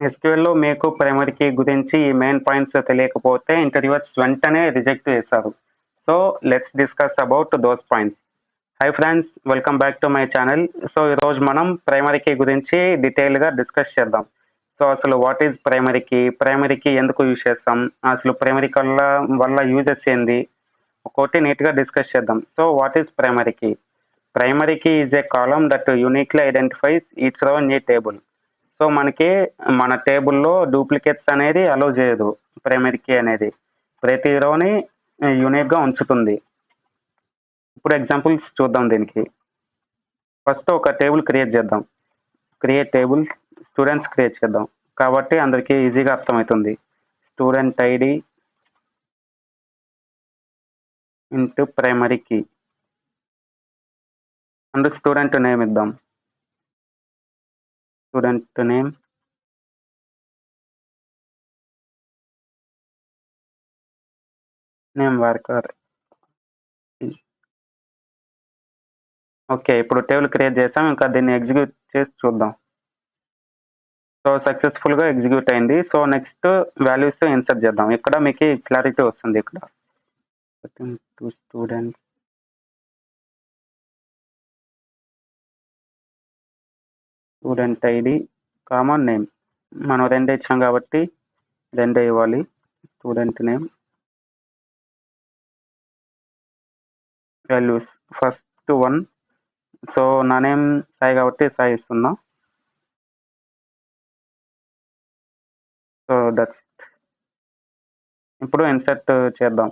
ఎస్‌క్యూఎల్‌లో మీకు primary key గురించి ఈ మెయిన్ పాయింట్స్ తెలియకపోతే ఇంటర్వ్యూయర్స్ వెంటనే రిజెక్ట్ చేస్తారు. So, let's discuss about those points. Hi friends, welcome back to my channel. So, ఈరోజు మనం ప్రైమరీ కీ గురించి డీటెయిల్‌గా డిస్కస్ చేద్దాం. సో, అసలు what is primary key? Primary key ఎందుకు యూజ్ చేస్తాం? అసలు ప్రైమరీ వల్ల యూజెస్ ఏంది? ఒక్కోటి నీట్‌గా డిస్కస్ చేద్దాం. So, what is primary key? Primary key is a column that uniquely identifies each row in a table. So, మనకి మన టేబుల్‌లో డూప్లికేట్స్ అనేది అలో చేయదు ప్రైమరీ కీ అనేది. ప్రతి రోని యూనిక్‌గా ఉంచుతుంది. ఇప్పుడు ఎగ్జాంపుల్స్ చూద్దాం దీనికి. ఫస్ట్ ఒక టేబుల్ క్రియేట్ చేద్దాం. క్రియేట్ టేబుల్ స్టూడెంట్స్ క్రియేట్ చేద్దాం. కాబట్టి అందరికీ ఈజీగా అర్థమవుతుంది. Student ID into primary key and student name ఇద్దాం. Student name varchar. ఓకే. ఇప్పుడు టేబుల్ క్రియేట్ చేసాం. ఇంకా దీన్ని ఎగ్జిక్యూట్ చేసి చూద్దాం. సో, సక్సెస్‌ఫుల్‌గా ఎగ్జిక్యూట్ అయింది. సో, నెక్స్ట్ వాల్యూస్ ఇన్సర్ట్ చేద్దాం. ఇక్కడ మీకు క్లారిటీ వస్తుంది ఇక్కడ. Students student ID, name. మనం 2 ఇచ్చాం కాబట్టి 2 ఇవ్వాలి. Student name, values first 1. So, నా నేమ్ సాయి కాబట్టి సాయి ఇస్తున్నా. So, that's it. ఇప్పుడు ఇన్సర్ట్ చేద్దాం.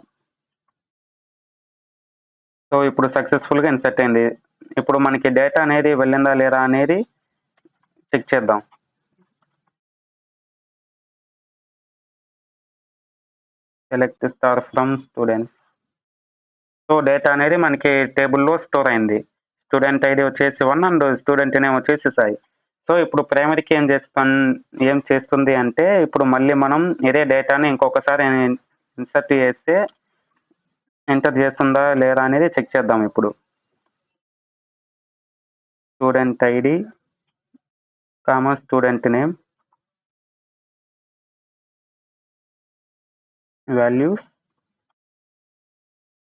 సో, ఇప్పుడు సక్సెస్‌ఫుల్‌గా ఇన్సర్ట్ అయింది. ఇప్పుడు మనకి డేటా అనేది వెళ్ళిందా లేదా అనేది చెక్ చేద్దాం. Select star from students. So, data అనేది మనకి టేబుల్‌లో స్టోర్ అయింది. స్టూడెంట్ ఐడి వచ్చేసి 1 అండ్ స్టూడెంట్ నేమ్ వచ్చేసి సాయి. సో, ఇప్పుడు ప్రైమరీకి ఏం చేస్తుంది అంటే, ఇప్పుడు మళ్ళీ మనం ఇదే డేటాని ఇంకొకసారి ఇన్సర్ట్ చేస్తే ఎంటర్ చేస్తుందా లేదా అనేది చెక్ చేద్దాం ఇప్పుడు. Student ID, student name, values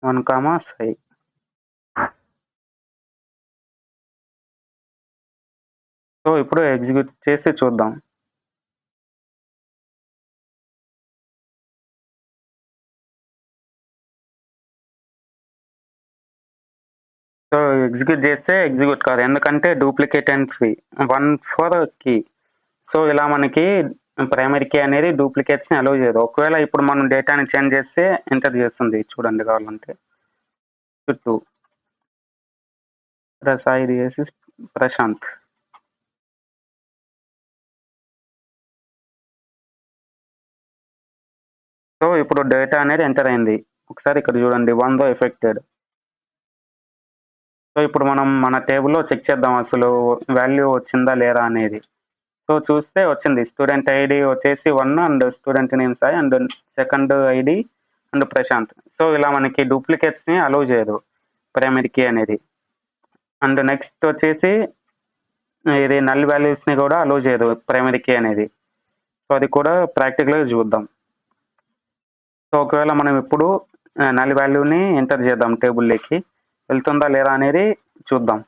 1, Sai. So, ఇప్పుడు ఎగ్జిక్యూట్ చేసి చూద్దాం. సో, ఎగ్జిక్యూట్ చేస్తే ఎగ్జిక్యూట్ కాదు. ఎందుకంటే duplicate entry 1 for key. So, ఇలా మనకి ప్రైమరీ కీ అనేది డూప్లికేట్స్‌ని అలో చేయదు. ఒకవేళ ఇప్పుడు మనం డేటాని చేంజ్ చేస్తే ఎంటర్ చేస్తుంది. చూడండి కావాలంటే. 2 సాయి చేసి ప్రశాంత్. సో, ఇప్పుడు డేటా అనేది ఎంటర్ అయింది. ఒకసారి ఇక్కడ చూడండి 1 ఎఫెక్టెడ్. సో, ఇప్పుడు మనం మన టేబుల్‌లో చెక్ చేద్దాం అసలు వాల్యూ వచ్చిందా లేదా అనేది. సో, చూస్తే వచ్చింది. స్టూడెంట్ ఐడి వచ్చేసి 1 and student name Sai and second ID and Prashant. So, ఇలా మనకి డూప్లికేట్స్‌ని అలో చేయదు ప్రైమరీ కీ అనేది. అండ్ నెక్స్ట్ వచ్చేసి ఇది నల్ వాల్యూస్‌ని కూడా అలో చేయదు ప్రైమరీ కీ అనేది. సో, అది కూడా ప్రాక్టికల్‌గా చూద్దాం. సో, ఒకవేళ మనం ఇప్పుడు నల్ వాల్యూని ఎంటర్ చేద్దాం టేబుల్‌లోకి. వెళ్తుందా లేదా అనేది చూద్దాం.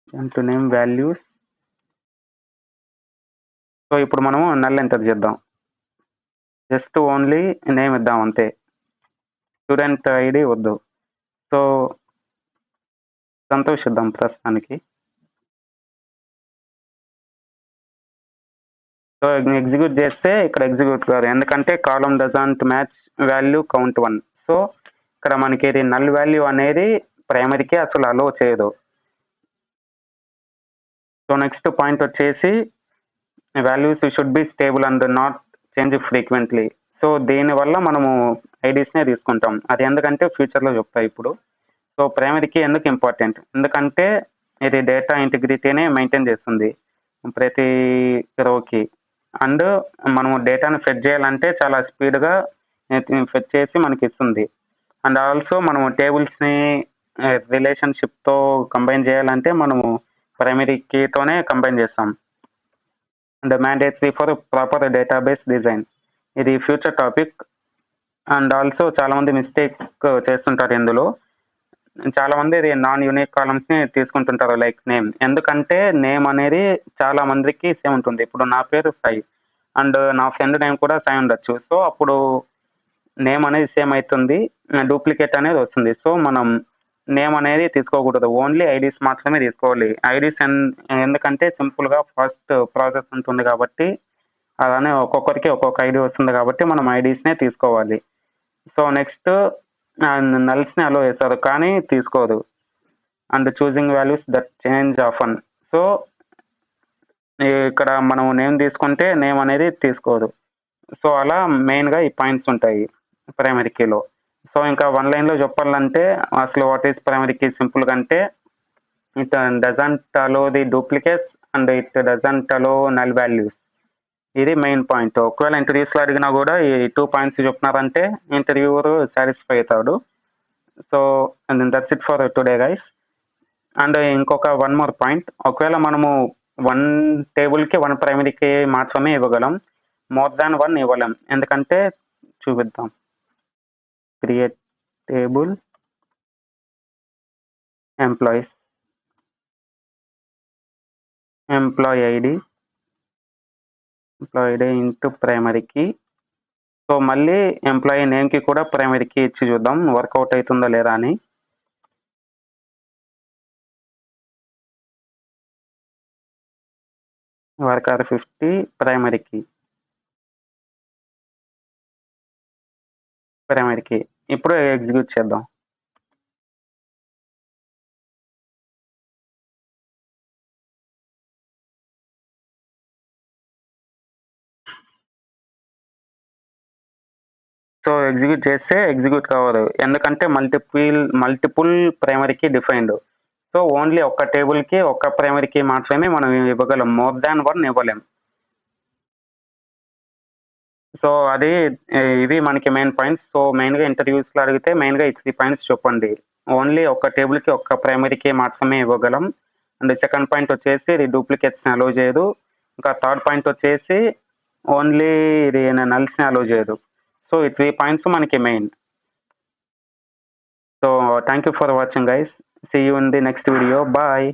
Student name, values. సో, ఇప్పుడు మనము నల్ ఎంటర్ చేద్దాం. జస్ట్ ఓన్లీ నేమ్ ఇద్దాం అంతే. స్టూడెంట్ ఐడి వద్దు. సో, సంతోషిద్దాం ప్రస్తుతానికి. సో, ఎగ్జిక్యూట్ చేస్తే ఇక్కడ ఎగ్జిక్యూట్ కాదు. ఎందుకంటే column doesn't match value count 1. So, ఇక్కడ మనకి ఇది నల్ వాల్యూ అనేది ప్రైమరీకి అసలు అలో చేయదు. సో, నెక్స్ట్ పాయింట్ వచ్చేసి values should be stable and not change frequently. So, దీనివల్ల మనము ఐడీస్‌నే తీసుకుంటాం. అది ఎందుకంటే ఫ్యూచర్‌లో చెప్తా ఇప్పుడు. సో, ప్రైమరీకి ఎందుకు ఇంపార్టెంట్? ఎందుకంటే ఇది డేటా ఇంటిగ్రిటీని మెయింటైన్ చేస్తుంది ప్రతి రోకి. అండ్ మనము డేటాను ఫెచ్ చేయాలంటే చాలా స్పీడ్‌గా ఫెచ్ చేసి మనకిస్తుంది. అండ్ ఆల్సో మనము టేబుల్స్‌ని రిలేషన్షిప్తో కంబైన్ చేయాలంటే మనము ప్రైమరీ కీతోనే కంబైన్ చేస్తాం. And mandatory for proper database design, ఇది ఫ్యూచర్ టాపిక్. అండ్ ఆల్సో చాలామంది మిస్టేక్ చేస్తుంటారు ఇందులో. చాలామంది ఇది నాన్ యూనిక్ కాలమ్స్ని తీసుకుంటుంటారు లైక్ నేమ్. ఎందుకంటే నేమ్ అనేది చాలా మందికి సేమ్ ఉంటుంది. ఇప్పుడు నా పేరు సాయి అండ్ నా ఫ్రెండ్ నేమ్ కూడా సాయి ఉండొచ్చు. సో అప్పుడు నేమ్ అనేది సేమ్ అవుతుంది, డూప్లికేట్ అనేది వస్తుంది. సో మనం నేమ్ అనేది తీసుకోకూడదు, ఓన్లీ ఐడీస్ మాత్రమే తీసుకోవాలి. ఐడీస్ ఎందుకంటే సింపుల్గా ఫాస్ట్ ప్రాసెస్ ఉంటుంది కాబట్టి, అలానే ఒక్కొక్కరికి ఒక్కొక్క ఐడి వస్తుంది కాబట్టి మనం ఐడీస్నే తీసుకోవాలి. సో నెక్స్ట్ నల్స్ని అలో చేస్తారు కానీ తీసుకోదు. And choosing values that change often. So ఇక్కడ మనం నేమ్ తీసుకుంటే నేమ్ అనేది తీసుకోదు. సో అలా మెయిన్గా ఈ పాయింట్స్ ఉంటాయి ప్రైమరీ కీలో. సో ఇంకా వన్ లైన్లో చెప్పాలంటే అసలు వాట్ ఈస్ ప్రైమరీ కీ సింపుల్గా అంటే it doesn't allow the duplicates and it doesn't allow null values. ఇది మెయిన్ పాయింట్. ఒకవేళ ఇంటర్వ్యూస్లో అడిగినా కూడా ఈ 2 పాయింట్స్ చెప్పినారంటే ఇంటర్వ్యూవర్ సాటిస్ఫై అవుతాడు. So that's it for today guys. అండ్ ఇంకొక వన్ మోర్ పాయింట్, ఒకవేళ మనము 1 టేబుల్కి 1 ప్రైమరీకి మాత్రమే ఇవ్వగలం, మోర్ దాన్ 1 ఇవ్వలేం. ఎందుకంటే చూపిద్దాం. Create table employees, employee ID into primary key. So మళ్ళీ ఎంప్లాయీ నేమ్కి కూడా ప్రైమరీ కీ ఇచ్చి చూద్దాం వర్కౌట్ అవుతుందా లేదా అని. Varchar 50 primary key. ఇప్పుడు ఎగ్జిక్యూట్ చేద్దాం. సో ఎగ్జిక్యూట్ చేస్తే ఎగ్జిక్యూట్ కావదు, ఎందుకంటే మల్టిపుల్ ప్రైమరీకి డిఫైన్డ్. సో ఓన్లీ ఒక్క టేబుల్కి ఒక్క ప్రైమరీకి మాత్రమే మనం ఇవ్వగలం, మోర్ దాన్ 1 ఇవ్వలేం. సో అది ఇవి మనకి మెయిన్ పాయింట్స్. సో మెయిన్గా ఇంటర్వ్యూస్లో అడిగితే మెయిన్గా ఈ 3 పాయింట్స్ చెప్పండి. ఓన్లీ ఒక్క టేబుల్కి ఒక్క ప్రైమరీకి మాత్రమే ఇవ్వగలం. అండ్ సెకండ్ పాయింట్ వచ్చేసి ఇది డూప్లికేట్స్ని అలో చేయదు. ఇంకా థర్డ్ పాయింట్ వచ్చేసి ఓన్లీ ఇది నల్స్ని అలో చేయదు. సో ఈ 3 పాయింట్స్ మనకి main. So thank you for watching guys. See you in the next video. Bye.